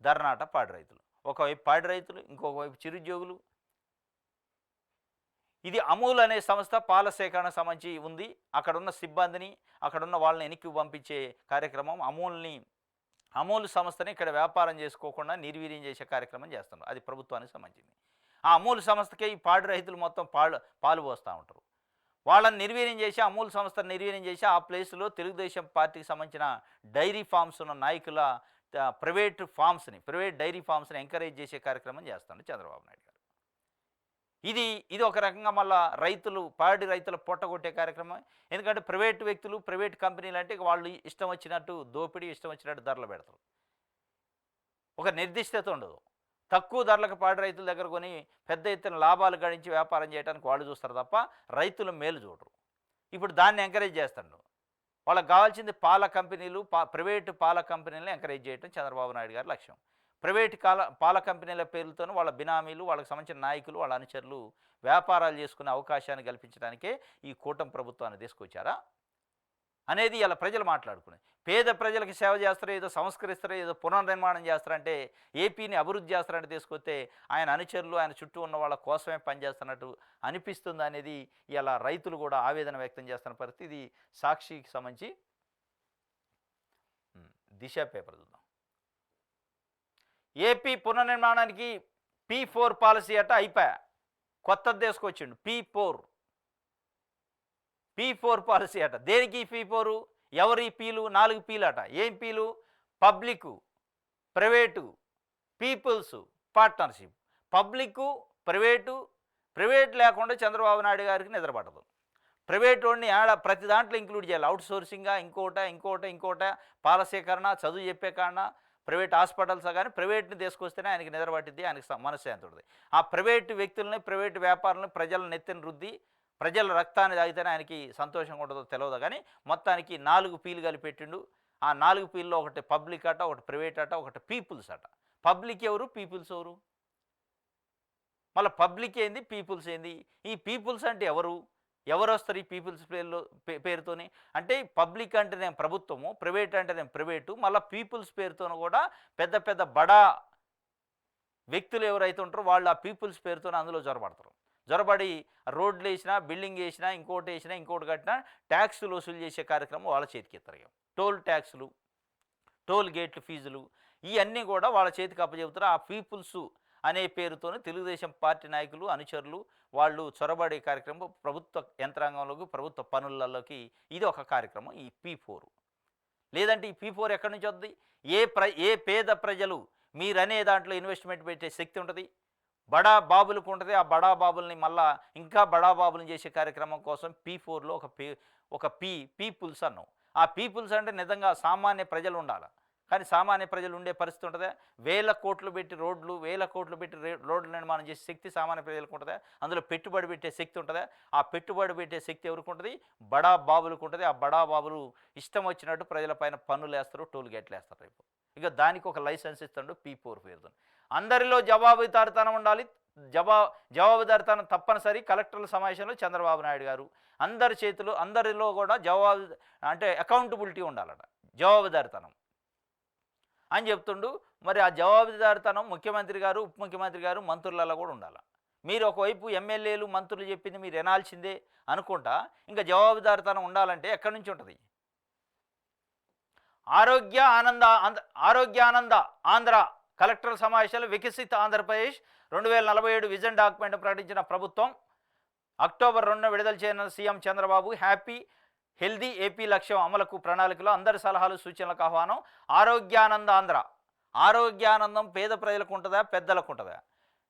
ధర్నాట. పాడి రైతులు ఒకవైపు పాడి రైతులు, ఇంకొక వైపు చిరుద్యోగులు. ఇది అమూల్ అనే సంస్థ పాల సేకరణ సంబంధించి ఉంది. అక్కడున్న సిబ్బందిని, అక్కడున్న వాళ్ళని వెనక్కి పంపించే కార్యక్రమం. అమూల్ సంస్థని ఇక్కడ వ్యాపారం చేసుకోకుండా నిర్వీర్యం చేసే కార్యక్రమం చేస్తున్నారు. అది ప్రభుత్వానికి సంబంధించింది. ఆ అమూల్ సంస్థకే ఈ పాడి రైతులు మొత్తం పాలు పోస్తూ ఉంటారు. వాళ్ళని నిర్వీర్యం చేసి, అమూల్ సంస్థను నిర్వీర్యం చేసి ఆ ప్లేస్లో తెలుగుదేశం పార్టీకి సంబంధించిన డైరీ ఫార్మ్స్ ఉన్న నాయకుల ప్రైవేట్ డైరీ ఫార్మ్స్ని ఎంకరేజ్ చేసే కార్యక్రమం చేస్తాడు చంద్రబాబు నాయుడు గారు. ఇది ఒక రకంగా మళ్ళీ పాడి రైతుల పొట్టగొట్టే కార్యక్రమం. ఎందుకంటే ప్రైవేట్ వ్యక్తులు, ప్రైవేట్ కంపెనీలు అంటే వాళ్ళు ఇష్టం వచ్చినట్టు దోపిడీ, ఇష్టం వచ్చినట్టు ధరలు పెడతారు. ఒక నిర్దిష్టత ఉండదు. తక్కువ ధరలకు పాడి రైతుల దగ్గర కొని పెద్ద ఎత్తున లాభాలు గడించి వ్యాపారం చేయడానికి వాళ్ళు చూస్తారు తప్ప రైతుల మేలు చూడరు. ఇప్పుడు దాన్ని ఎంకరేజ్ చేస్తాడు. వాళ్ళకి కావాల్సింది ప్రైవేటు పాల కంపెనీలను ఎంకరేజ్ చేయడం చంద్రబాబు నాయుడు గారి లక్ష్యం. ప్రైవేటు పాల కంపెనీల పేర్లతోనూ వాళ్ళ బినామీలు, వాళ్ళకి సంబంధించిన నాయకులు, వాళ్ళ అనుచరులు వ్యాపారాలు చేసుకునే అవకాశాన్ని కల్పించడానికే ఈ కూటమి ప్రభుత్వాన్ని తీసుకొచ్చారా? అనేది ఇలా ప్రజలు మాట్లాడుకునేది. పేద ప్రజలకు సేవ చేస్తారో, ఏదో సంస్కరిస్తారో, ఏదో పునర్నిర్మాణం చేస్తారంటే, ఏపీని అభివృద్ధి చేస్తారంటే తీసుకొస్తే ఆయన అనుచరులు, ఆయన చుట్టూ ఉన్న వాళ్ళ కోసమే పనిచేస్తున్నట్టు అనిపిస్తుంది అనేది ఇలా రైతులు కూడా ఆవేదన వ్యక్తం చేస్తున్న పరిస్థితి. ఇది సాక్షికి సంబంధించి దిశ పేపర్ చూద్దాం. ఏపీ పునర్నిర్మాణానికి P4 పాలసీ అట అయిపోయా, కొత్తది తీసుకొచ్చిండు P4 పాలసీ అట. దేనికి P4? ఎవరి పీలు? 4 పీలు అట. ఏం పీలు? Public, private, peoples, partnership. Public, private లేకుండా చంద్రబాబు నాయుడు గారికి నిద్రపడదు. ప్రైవేట్ వాడిని ప్రతి దాంట్లో ఇంక్లూడ్ చేయాలి. అవుట్ సోర్సింగ్గా ఇంకోట పాలసీకరణ, చదువు చెప్పే కారణ, ప్రైవేట్ హాస్పిటల్స్ కానీ ప్రైవేట్ని తీసుకొస్తేనే ఆయనకి నిద్రపట్టిద్ది, ఆయనకి మనశ్శాంతి ఉంటుంది. ఆ ప్రైవేటు వ్యక్తులని, ప్రైవేటు వ్యాపారులని ప్రజల నెత్తిన రుద్ది ప్రజల రక్తాన్ని తాగితేనే ఆయనకి సంతోషంగా ఉంటుందో తెలియదు. కానీ మొత్తానికి 4 పీలు కలిపెట్టిండు. ఆ 4 పీల్లో ఒకటి పబ్లిక్ అట, ఒకటి ప్రైవేట్ అట, ఒకటి పీపుల్స్ అట. పబ్లిక్ ఎవరు? పీపుల్స్ ఎవరు? మళ్ళీ పబ్లిక్ ఏంది, పీపుల్స్ ఏంది? ఈ పీపుల్స్ అంటే ఎవరు వస్తారు ఈ పీపుల్స్ పేరుతోని? అంటే పబ్లిక్ అంటేనేం ప్రభుత్వము, ప్రైవేట్ అంటేనేం ప్రైవేటు, మళ్ళీ పీపుల్స్ పేరుతోనూ కూడా పెద్ద పెద్ద బడా వ్యక్తులు ఎవరైతే ఉంటారో వాళ్ళు ఆ పీపుల్స్ పేరుతోనే అందులో జొరబడి రోడ్లు వేసినా, బిల్డింగ్ వేసినా, ఇంకోటి కట్టినా ట్యాక్సులు వసూలు చేసే కార్యక్రమం వాళ్ళ చేతికి ఎత్తారు. టోల్ ట్యాక్సులు, టోల్ గేట్లు ఫీజులు ఇవన్నీ కూడా వాళ్ళ చేతికి అప్పచెబుతారు. ఆ పీపుల్స్ అనే పేరుతోనే తెలుగుదేశం పార్టీ నాయకులు, అనుచరులు వాళ్ళు చొరబడే కార్యక్రమం ప్రభుత్వ యంత్రాంగంలోకి, ప్రభుత్వ పనులలోకి ఇది ఒక కార్యక్రమం. ఈ P4 లేదంటే ఈ P4 ఎక్కడి నుంచి వద్ది? ఏ పేద ప్రజలు మీరనే దాంట్లో ఇన్వెస్ట్మెంట్ పెట్టే శక్తి ఉంటుంది, బడా బాబులకు ఉంటుంది. ఆ బడా బాబుల్ని మళ్ళా ఇంకా బడా బాబులను చేసే కార్యక్రమం కోసం P4లో ఒక పీపుల్స్ అన్నాం. ఆ పీపుల్స్ అంటే నిజంగా సామాన్య ప్రజలు ఉండాలి. కానీ సామాన్య ప్రజలు ఉండే పరిస్థితి ఉంటుందా? వేల కోట్లు పెట్టి రోడ్లు నిర్మాణం చేసే శక్తి సామాన్య ప్రజలకు ఉంటుందా? అందులో పెట్టుబడి పెట్టే శక్తి ఉంటుందా? ఆ పెట్టుబడి పెట్టే శక్తి ఎవరికి ఉంటుంది? బడా బాబులకు ఉంటుంది. ఆ బడా బాబులు ఇష్టం వచ్చినట్టు ప్రజలపైన పన్నులు వేస్తారు, టోల్ గేట్లు వేస్తారు. రేపు ఇక దానికి ఒక లైసెన్స్ ఇస్తాడు P4 పేరుతో. అందరిలో జవాబుదారితనం ఉండాలి. జవాబుదారితనం తప్పనిసరి. కలెక్టర్ల సమావేశంలో చంద్రబాబు నాయుడు గారు అందరిలో కూడా అకౌంటబిలిటీ ఉండాలట, జవాబుదారితనం అని చెప్తుండు. మరి ఆ జవాబుదారితనం ముఖ్యమంత్రి గారు, ఉప ముఖ్యమంత్రి గారు, మంత్రులలో కూడా ఉండాలి. మీరు ఒకవైపు ఎమ్మెల్యేలు, మంత్రులు చెప్పింది మీరు వినాల్సిందే అనుకుంటా ఇంకా జవాబుదారితనం ఉండాలంటే ఎక్కడి నుంచి ఉంటుంది? ఆరోగ్యానంద ఆంధ్ర కలెక్టర్ సమావేశాలు వికసిత్ ఆంధ్రప్రదేశ్ 2047 విజన్ డాక్యుమెంట్ ప్రకటించిన ప్రభుత్వం. అక్టోబర్ 2న విడుదల చేయనున్న CM Chandrababu happy healthy AP లక్ష్యం అమలుకు ప్రణాళికలో అందరి సలహాలు, సూచనలకు ఆహ్వానం. ఆరోగ్యానంద ఆంధ్ర. ఆరోగ్యానందం పేద ప్రజలకు ఉంటుందా, పెద్దలకు ఉంటుందా?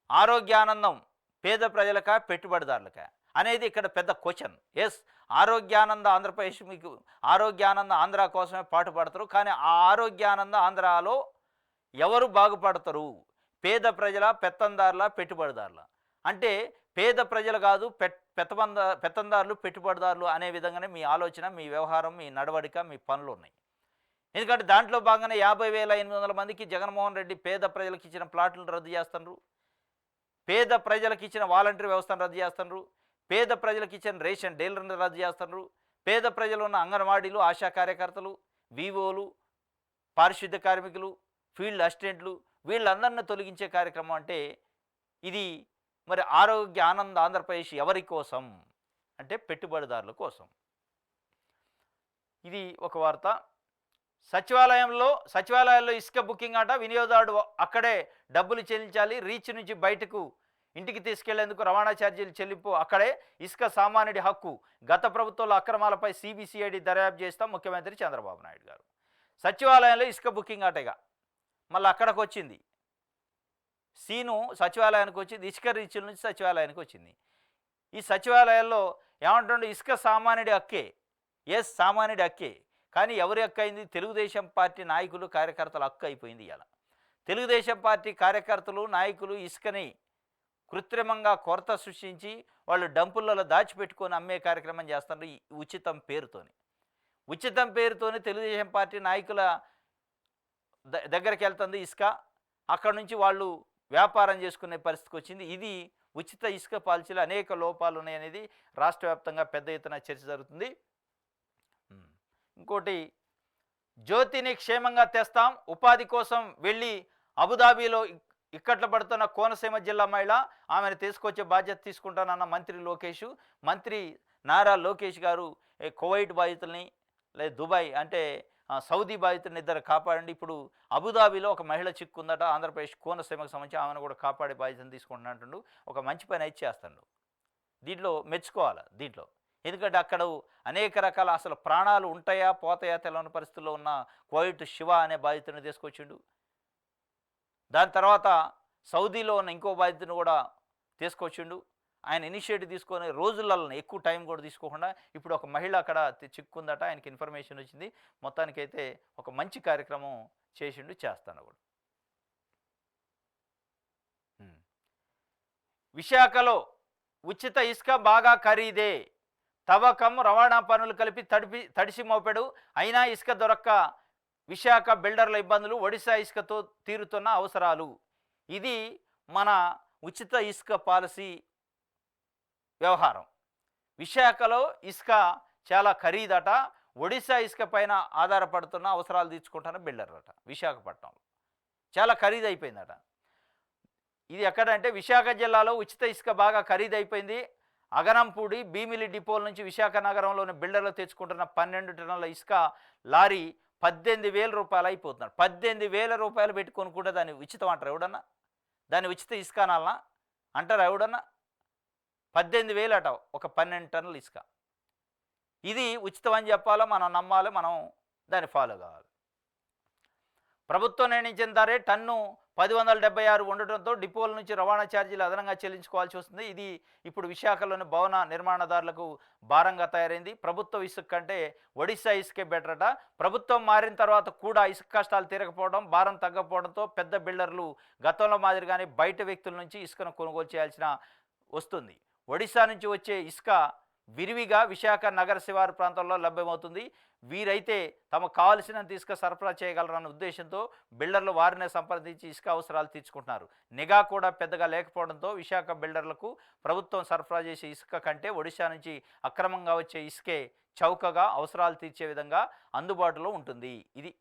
ఆరోగ్యానందం పేద ప్రజలకా, పెట్టుబడిదారులకా అనేది ఇక్కడ పెద్ద క్వశ్చన్. ఎస్, ఆరోగ్యానంద ఆంధ్రప్రదేశ్ మీకు ఆరోగ్యానంద ఆంధ్ర కోసమే పాటుపడతారు. కానీ ఆ ఆరోగ్యానంద ఆంధ్రాలో ఎవరు బాగుపడతారు? పేద ప్రజల, పెత్తందారుల, పెట్టుబడిదారుల? అంటే పేద ప్రజలు కాదు, పెత్తందారులు, పెట్టుబడిదారులు అనే విధంగానే మీ ఆలోచన, మీ వ్యవహారం, మీ నడవడిక, మీ పనులు ఉన్నాయి. ఎందుకంటే దాంట్లో భాగంగానే 50,800 మందికి జగన్మోహన్ రెడ్డి పేద ప్రజలకు ఇచ్చిన ప్లాట్లను రద్దు చేస్తున్నారు, పేద ప్రజలకు ఇచ్చిన వాలంటరీ వ్యవస్థను రద్దు చేస్తున్నారు, పేద ప్రజలకు ఇచ్చిన రేషన్ డీలర్ని రద్దు చేస్తున్నారు, పేద ప్రజలు ఉన్న అంగన్వాడీలు, ఆశా కార్యకర్తలు, వివోలు, పారిశుద్ధ్య కార్మికులు, ఫీల్డ్ అసిస్టెంట్లు వీళ్ళందరినీ తొలగించే కార్యక్రమం. అంటే ఇది మరి ఆరోగ్య ఆనంద ఆంధ్రప్రదేశ్ ఎవరి కోసం అంటే పెట్టుబడిదారుల కోసం. ఇది ఒక వార్త. సచివాలయాల్లో ఇసుక బుకింగ్ అట. వినియోగదారుడు అక్కడే డబ్బులు చెల్లించాలి. రీచ్ నుంచి బయటకు ఇంటికి తీసుకెళ్లేందుకు రవాణా ఛార్జీలు చెల్లింపు అక్కడే. ఇసుక సామాన్యుడి హక్కు. గత ప్రభుత్వంలో అక్రమాలపై సిబిసిఐడి దర్యాప్తు చేస్తాం ముఖ్యమంత్రి చంద్రబాబు నాయుడు గారు. సచివాలయంలో ఇసుక బుకింగ్ అటగా మళ్ళీ అక్కడికి వచ్చింది సీను, సచివాలయానికి వచ్చింది. ఇసుక రీచ్ల నుంచి సచివాలయానికి వచ్చింది. ఈ సచివాలయాల్లో ఏమంటుండే ఇసుక సామాన్యుడి హక్కే. ఎస్, సామాన్యుడి హక్కే. కానీ ఎవరి హక్కు అయింది? తెలుగుదేశం పార్టీ నాయకులు, కార్యకర్తల హక్కు అయిపోయింది. ఇలా తెలుగుదేశం పార్టీ కార్యకర్తలు, నాయకులు ఇసుకని కృత్రిమంగా కొరత సృష్టించి వాళ్ళు డంపులలో దాచిపెట్టుకొని అమ్మే కార్యక్రమం చేస్తున్నారు ఈ ఉచితం పేరుతోని. తెలుగుదేశం పార్టీ నాయకుల దగ్గరికి వెళ్తుంది ఇసుక. అక్కడ నుంచి వాళ్ళు వ్యాపారం చేసుకునే పరిస్థితికి వచ్చింది. ఇది ఉచిత ఇసుక పాలసీలో అనేక లోపాలు ఉన్నాయనేది రాష్ట్ర వ్యాప్తంగా పెద్ద ఎత్తున చర్చ జరుగుతుంది. ఇంకోటి, జ్యోతిని క్షేమంగా తెస్తాం, ఉపాధి కోసం వెళ్ళి అబుదాబీలో ఇక్కట్లు పడుతున్న కోనసీమ జిల్లా మహిళ, ఆమెను తీసుకొచ్చే బాధ్యత తీసుకుంటానన్న మంత్రి లోకేష్. మంత్రి నారా లోకేష్ గారు కువైట్ బాధితుల్ని, లేదా దుబాయ్ అంటే సౌదీ బాధితుల్ని ఇద్దరు కాపాడండి. ఇప్పుడు అబుదాబీలో ఒక మహిళ చిక్కుందట, ఆంధ్రప్రదేశ్ కోనసీమకు సంబంధించి, ఆమెను కూడా కాపాడే బాధ్యతను తీసుకుంటున్నట్టు ఒక మంచి పని అయితే చేస్తాడు. దీంట్లో మెచ్చుకోవాలి దీంట్లో. ఎందుకంటే అక్కడ అనేక రకాల అసలు ప్రాణాలు ఉంటాయా పోతాయా తెలవని పరిస్థితుల్లో ఉన్న కువైట్ శివ అనే బాధితుడిని తీసుకొచ్చిండు. దాని తర్వాత సౌదీలో ఉన్న ఇంకో బాధితుని కూడా తీసుకొచ్చిండు. ఆయన ఇనిషియేటివ్ తీసుకొని రోజులలో ఎక్కువ టైం కూడా తీసుకోకుండా ఇప్పుడు ఒక మహిళ అక్కడ చిక్కుందట, ఆయనకి ఇన్ఫర్మేషన్ వచ్చింది. మొత్తానికైతే ఒక మంచి కార్యక్రమం చేసిండు, చేస్తాను కూడా. విశాఖలో ఉచిత ఇసుక బాగా ఖరీదే, తవ్వకం రవాణా పనులు కలిపి తడిసి మోపెడు, అయినా ఇసుక దొరక్క విశాఖ బిల్డర్ల ఇబ్బందులు, ఒడిశా ఇసుకతో తీరుతున్న అవసరాలు. ఇది మన ఉచిత ఇసుక పాలసీ వ్యవహారం. విశాఖలో ఇసుక చాలా ఖరీదట, ఒడిశా ఇసుక పైన ఆధారపడుతున్న అవసరాలు తీర్చుకుంటున్న బిల్డర్లట. విశాఖపట్నంలో చాలా ఖరీదు అయిపోయిందట. ఇది ఎక్కడంటే విశాఖ జిల్లాలో ఉచిత ఇసుక బాగా ఖరీదైపోయింది. అగనంపూడి, భీమిలి డిపోల నుంచి విశాఖ నగరంలోని బిల్డర్లు తెచ్చుకుంటున్న 12 టన్నుల ఇసుక లారీ 18,000 రూపాయలు అయిపోతున్నాడు. 18,000 రూపాయలు పెట్టి కొనుక్కుంటే దాన్ని ఉచితం అంటారు ఎవడన్నా? దాన్ని ఉచిత ఇసుక అనాలనా అంటారా ఎవడన్నా? 18,000 అట ఒక 12 టన్నుల ఇసుక. ఇది ఉచితం అని చెప్పాలో, మనం నమ్మాలి, మనం దాన్ని ఫాలో కావాలి. ప్రభుత్వం నిర్ణయించిన ధరే టన్ను 1076 ఉండటంతో డిపోల నుంచి రవాణా ఛార్జీలు అదనంగా చెల్లించుకోవాల్సి వస్తుంది. ఇది ఇప్పుడు విశాఖలోని భవన నిర్మాణదారులకు భారంగా తయారైంది. ప్రభుత్వ ఇసుక కంటే ఒడిశా ఇసుకే బెటర్ అట. ప్రభుత్వం మారిన తర్వాత కూడా ఇసుక కష్టాలు తీరకపోవడం, భారం తగ్గకపోవడంతో పెద్ద బిల్డర్లు గతంలో మాదిరిగానే బయట వ్యక్తుల నుంచి ఇసుకను కొనుగోలు చేయాల్సిన వస్తుంది. ఒడిశా నుంచి వచ్చే ఇసుక విరివిగా విశాఖ నగర శివారు ప్రాంతాల్లో లభ్యమవుతుంది. వీరైతే తమకు కావలసినంత ఇసుక సరఫరా చేయగలరన్న ఉద్దేశంతో బిల్డర్లు వారినే సంప్రదించి ఇసుక అవసరాలు తీర్చుకుంటున్నారు. నిఘా కూడా పెద్దగా లేకపోవడంతో విశాఖ బిల్డర్లకు ప్రభుత్వం సరఫరా చేసే ఇసుక కంటే ఒడిశా నుంచి అక్రమంగా వచ్చే ఇసుకే చౌకగా అవసరాలు తీర్చే విధంగా అందుబాటులో ఉంటుంది. ఇది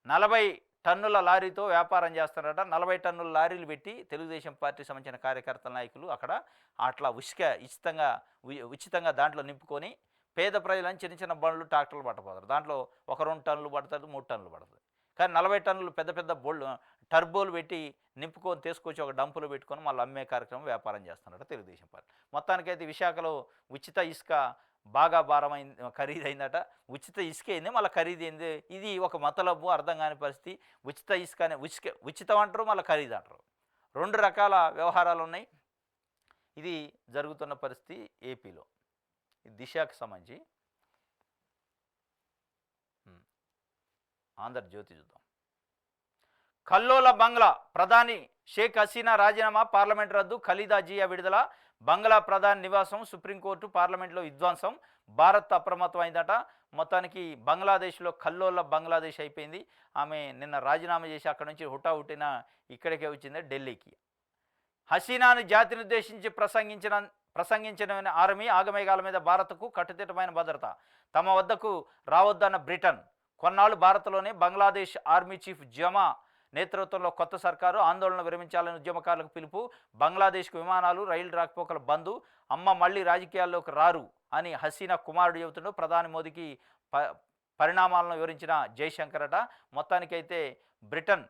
40 టన్నుల లారీతో వ్యాపారం చేస్తున్నారట. 40 టన్నుల లారీలు పెట్టి తెలుగుదేశం పార్టీ సంబంధించిన కార్యకర్తల నాయకులు అక్కడ అట్లా ఉచితంగా దాంట్లో నింపుకొని పేద ప్రజలను చిన్న చిన్న బండ్లు, ట్రాక్టర్లు పట్టపోతారు. దాంట్లో ఒక 2 టన్నులు పడుతుంది, 3 టన్నులు పడుతుంది. కానీ 40 టన్నులు పెద్ద పెద్ద టర్బోలు పెట్టి నింపుకొని తీసుకొచ్చి ఒక డంపులు పెట్టుకొని మళ్ళీ అమ్మే కార్యక్రమం, వ్యాపారం చేస్తున్నారట తెలుగుదేశం పార్టీ. మొత్తానికైతే విశాఖలో ఉచిత ఇసుక బాగా ఖరీదైందట. ఉచిత ఇసుక అయింది, మళ్ళీ ఖరీదైంది. ఇది ఒక మతలబు, అర్థం కాని పరిస్థితి. ఉచిత ఇసుక అనే ఉచితం అంటారు, మళ్ళీ ఖరీదు అంటారు. 2 రకాల వ్యవహారాలు ఉన్నాయి. ఇది జరుగుతున్న పరిస్థితి ఏపీలో. దిశకు సంబంధించి ఆంధ్రజ్యోతి చూద్దాం. కల్లోల బంగ్లా, ప్రధాని షేక్ హసీనా రాజీనామా, పార్లమెంట్ రద్దు, ఖలీదా జియా విడుదల, బంగ్లా ప్రధాని నివాసం సుప్రీంకోర్టు, పార్లమెంట్లో విధ్వంసం, భారత్ అప్రమత్తమైందట. మొత్తానికి బంగ్లాదేశ్లో కల్లోల బంగ్లాదేశ్ అయిపోయింది. ఆమె నిన్న రాజీనామా చేసి అక్కడ నుంచి హుటాహుటిన ఇక్కడికే వచ్చింది, ఢిల్లీకి. హసీనాను జాతిని ఉద్దేశించి ప్రసంగించిన ఆర్మీ, ఆగమేఘాల మీద భారత్కు కట్టుదిట్టమైన భద్రత, తమ వద్దకు రావద్దన్న బ్రిటన్. కొన్నాళ్ళు భారత్లోనే బంగ్లాదేశ్ ఆర్మీ చీఫ్ జమా నేతృత్వంలో కొత్త సర్కారు, ఆందోళన విరమించాలని ఉద్యమకారులకు పిలుపు, బంగ్లాదేశ్కు విమానాలు, రైలు రాకపోకల బంద్, అమ్మ మళ్ళీ రాజకీయాల్లోకి రారు అని హసీనా కుమారుడు చెబుతుండో ప్రధాని మోదీకి పరిణామాలను వివరించిన జయశంకర్ అట. మొత్తానికైతే బ్రిటన్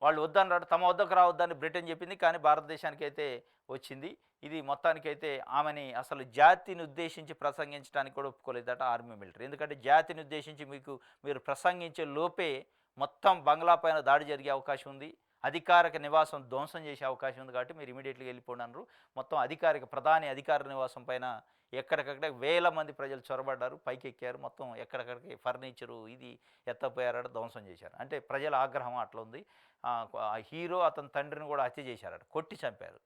వాళ్ళు వద్దన్నాడు, తమ వద్దకు రావద్దని బ్రిటన్ చెప్పింది, కానీ భారతదేశానికి అయితే వచ్చింది. ఇది మొత్తానికైతే ఆమెని అసలు జాతిని ఉద్దేశించి ప్రసంగించడానికి కూడా ఒప్పుకోలేదట ఆర్మీ మిలిటరీ. ఎందుకంటే జాతిని ఉద్దేశించి మీరు ప్రసంగించే లోపే మొత్తం బంగ్లా పైన దాడి జరిగే అవకాశం ఉంది, అధికారిక నివాసం ధ్వంసం చేసే అవకాశం ఉంది. కాబట్టి మీరు ఇమీడియట్గా వెళ్ళిపోండి అన్నారు. మొత్తం ప్రధాని అధికార నివాసం పైన ఎక్కడికక్కడ వేల మంది ప్రజలు చొరబడ్డారు, పైకి ఎక్కారు, మొత్తం ఎక్కడికక్కడికి ఫర్నిచరు ఇది ఎత్తపోయారట, ధ్వంసం చేశారు. అంటే ప్రజల ఆగ్రహం అట్లా ఉంది. హీరో అతని తండ్రిని కూడా హత్య చేశారట, కొట్టి చంపారు.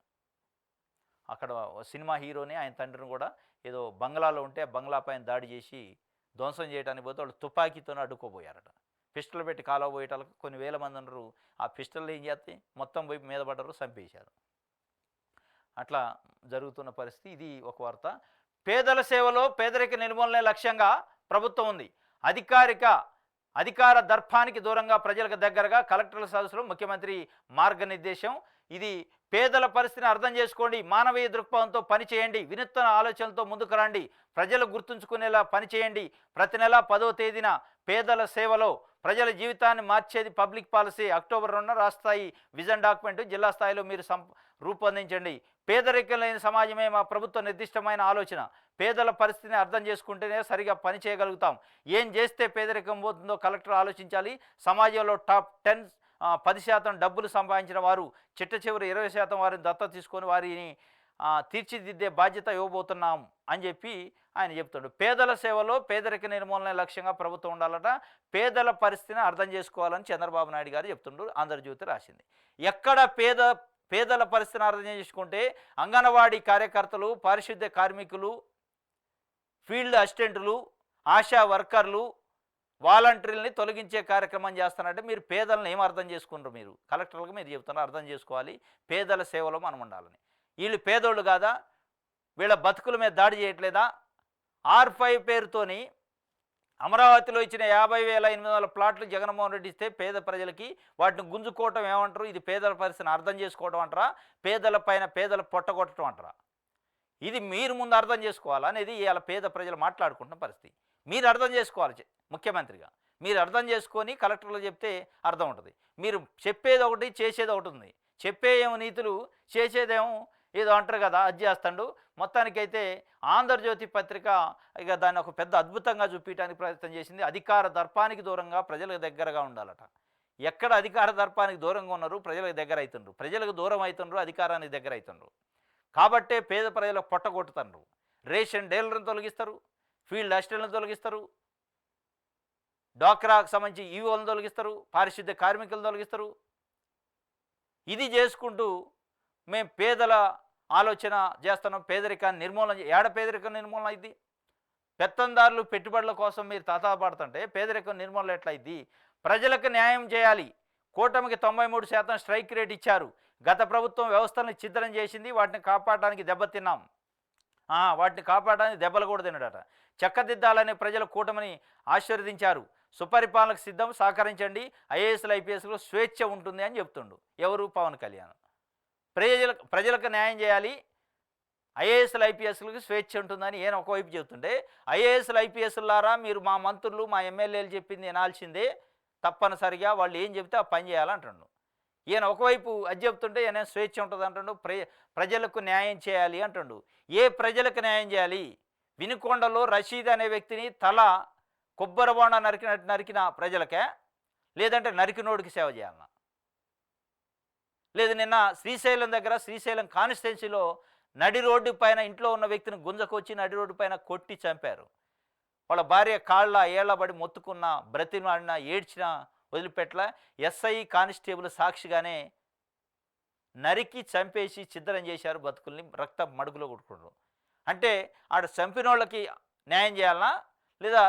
అక్కడ సినిమా హీరోని ఆయన తండ్రిని కూడా ఏదో బంగ్లాలో ఉంటే బంగ్లా పైన దాడి చేసి ధ్వంసం చేయడానికి పోతే వాళ్ళు తుపాకీతోనే అడ్డుకోబోయారట. పిస్టల్ పెట్టి కాలవబోయేటాలకు కొన్ని వేల మంది ఉన్నారు. ఆ పిస్టల్ ఏం చేస్తే మొత్తం పోయి మీద పడ్డారు, చంపేశారు. అట్లా జరుగుతున్న పరిస్థితి. ఇది ఒక వార్త. పేదల సేవలో పేదరిక నిర్మూలనే లక్ష్యంగా ప్రభుత్వం ఉంది. అధికార దర్పానికి దూరంగా ప్రజలకు దగ్గరగా కలెక్టర్ల సదస్సులో ముఖ్యమంత్రి మార్గనిర్దేశం. ఇది పేదల పరిస్థితిని అర్థం చేసుకోండి, మానవీయ దృక్పథంతో పనిచేయండి, వినూత్న ఆలోచనలతో ముందుకు రండి, ప్రజలు గుర్తుంచుకునేలా పనిచేయండి. ప్రతి నెల 10వ తేదీన పేదల సేవలో ప్రజల జీవితాన్ని మార్చేది పబ్లిక్ పాలసీ. అక్టోబర్ 2న రాష్ట్ర స్థాయి విజన్ డాక్యుమెంట్ జిల్లా స్థాయిలో మీరు రూపొందించండి. పేదరికం లేని సమాజమే మా ప్రభుత్వ నిర్దిష్టమైన ఆలోచన. పేదల పరిస్థితిని అర్థం చేసుకుంటేనే సరిగా పని చేయగలుగుతాం. ఏం చేస్తే పేదరికం పోతుందో కలెక్టర్ ఆలోచించాలి. సమాజంలో టాప్ 10% డబ్బులు సంపాదించిన వారు చిట్ట చివరి 20% వారిని దత్తత తీసుకొని వారిని తీర్చిదిద్దే బాధ్యత ఇవ్వబోతున్నాం అని చెప్పి ఆయన చెప్తాడు. పేదల సేవలో పేదరిక నిర్మూలన లక్ష్యంగా ప్రభుత్వం ఉండాలట. పేదల పరిస్థితిని అర్థం చేసుకోవాలని చంద్రబాబు నాయుడు గారు చెప్తుండ్రు. ఆంధ్రజ్యోతి రాసింది. ఎక్కడ పేదల పరిస్థితిని అర్థం చేసుకుంటే అంగన్వాడీ కార్యకర్తలు, పారిశుద్ధ్య కార్మికులు, ఫీల్డ్ అసిస్టెంట్లు, ఆశా వర్కర్లు, వాలంటీర్లని తొలగించే కార్యక్రమం చేస్తానంటే మీరు పేదలను ఏం అర్థం చేసుకుంటారు? మీరు కలెక్టర్లకు మీరు చెప్తున్నారు అర్థం చేసుకోవాలి, పేదల సేవలో మనం ఉండాలని. వీళ్ళు పేదోళ్ళు కాదా? వీళ్ళ బతుకుల మీద దాడి చేయట్లేదా? R5 పేరుతోని అమరావతిలో ఇచ్చిన 50,800 ప్లాట్లు జగన్మోహన్ రెడ్డి ఇస్తే పేద ప్రజలకి వాటిని గుంజుకోవటం ఏమంటారు? ఇది పేదల పరిస్థితిని అర్థం చేసుకోవడం అంటారా? పేదల పైన పేదలు పొట్టగొట్టడం అంటారా? ఇది మీరు ముందు అర్థం చేసుకోవాలా అనేది ఇవాళ పేద ప్రజలు మాట్లాడుకుంటున్న పరిస్థితి. మీరు అర్థం చేసుకోవాలి. ముఖ్యమంత్రిగా మీరు అర్థం చేసుకొని కలెక్టర్లు చెప్తే అర్థం ఉంటుంది. మీరు చెప్పేది ఒకటి, చేసేది ఒకటి ఉంది. చెప్పేయేమో నీతులు, చేసేదేమో ఏదో అంటారు కదా, అది చేస్తాడు. మొత్తానికైతే ఆంధ్రజ్యోతి పత్రిక ఇక దాన్ని ఒక పెద్ద అద్భుతంగా చూపించడానికి ప్రయత్నం చేసింది. అధికార దర్పానికి దూరంగా ప్రజలకు దగ్గరగా ఉండాలట. ఎక్కడ అధికార దర్పానికి దూరంగా ఉన్నారు? ప్రజలకు దగ్గర అవుతుండ్రు. ప్రజలకు దూరం అవుతుండ్రు, అధికారానికి దగ్గర అవుతుండ్రు. కాబట్టే పేద ప్రజలకు పొట్టగొట్టుతుండ్రు. రేషన్ డీలర్లను తొలగిస్తారు, ఫీల్డ్ అసిస్టెంట్లను తొలగిస్తారు, డ్వాక్రాకు సంబంధించి ఈవోలను తొలగిస్తారు, పారిశుద్ధ్య కార్మికులను తొలగిస్తారు. ఇది చేసుకుంటూ మేము పేదల ఆలోచన చేస్తున్నాం, పేదరికాన్ని నిర్మూలన. ఏడ పేదరికం నిర్మూలన అయింది? పెత్తందారులు పెట్టుబడుల కోసం మీరు తాతాపడుతుంటే పేదరికం నిర్మూలన ఎట్లయింది? ప్రజలకు న్యాయం చేయాలి. కూటమికి 93% స్ట్రైక్ రేట్ ఇచ్చారు. గత ప్రభుత్వం వ్యవస్థలను ఛిద్రం చేసింది, వాటిని కాపాడడానికి దెబ్బతిన్నాం. వాటిని కాపాడడానికి దెబ్బలు కూడా తినడట. చక్కదిద్దాలని ప్రజలు కూటమిని ఆశీర్వదించారు. సుపరిపాలనకు సిద్ధం, సహకరించండి. ఐఏఎస్లు ఐపీఎస్లు స్వేచ్ఛ ఉంటుంది అని చెప్తుండు. ఎవరు? పవన్ కళ్యాణ్. ప్రజలకు న్యాయం చేయాలి, ఐఏఎస్లు ఐపీఎస్లకు స్వేచ్ఛ ఉంటుందని ఈయన ఒకవైపు చెబుతుంటే, ఐఏఎస్లు ఐపీఎస్లారా మీరు మా మంత్రులు మా ఎమ్మెల్యేలు చెప్పింది వినాల్సిందే, తప్పనిసరిగా వాళ్ళు ఏం చెబితే ఆ పని చేయాలంటుండు. ఈయన ఒకవైపు అది చెప్తుంటే ఈయన స్వేచ్ఛ ఉంటుంది అంటుండు, ప్రజలకు న్యాయం చేయాలి అంటుండు. ఏ ప్రజలకు న్యాయం చేయాలి? వినుకొండలో రషీద్ అనే వ్యక్తిని తల కొబ్బరి బొండ నరికిన ప్రజలకే, లేదంటే నరికినోడికి సేవ చేయాలన్నా? లేదు నిన్న శ్రీశైలం దగ్గర శ్రీశైలం కాన్స్టిట్యున్సీలో నడి రోడ్డు పైన ఇంట్లో ఉన్న వ్యక్తిని గుంజకొచ్చి నడి రోడ్డు పైన కొట్టి చంపారు. వాళ్ళ భార్య కాళ్ళ ఏళ్లబడి మొత్తుకున్న, బ్రతిమాడిన, ఏడ్చిన వదిలిపెట్ల. ఎస్ఐ కానిస్టేబుల్ సాక్షిగానే నరికి చంపేసి ఛిద్రం చేశారు బతుకుల్ని, రక్త మడుగులో కొట్టుకుంటారు. అంటే ఆడ చంపిన వాళ్ళకి న్యాయం చేయాలన్నా లేదా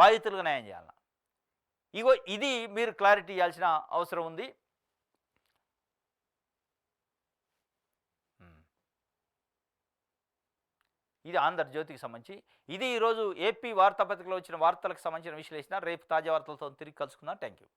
బాధితులకు న్యాయం చేయాలన్నా? ఇది మీరు క్లారిటీ ఇవ్వాల్సిన అవసరం ఉంది. ఇది ఆంధ్రజ్యోతికి సంబంధించి. ఇది ఈరోజు ఏపీ వార్తాపత్రికలో వచ్చిన వార్తలకు సంబంధించిన విశ్లేషణ. రేపు తాజా వార్తలతో తిరిగి కలుసుకుందాం. Thank you.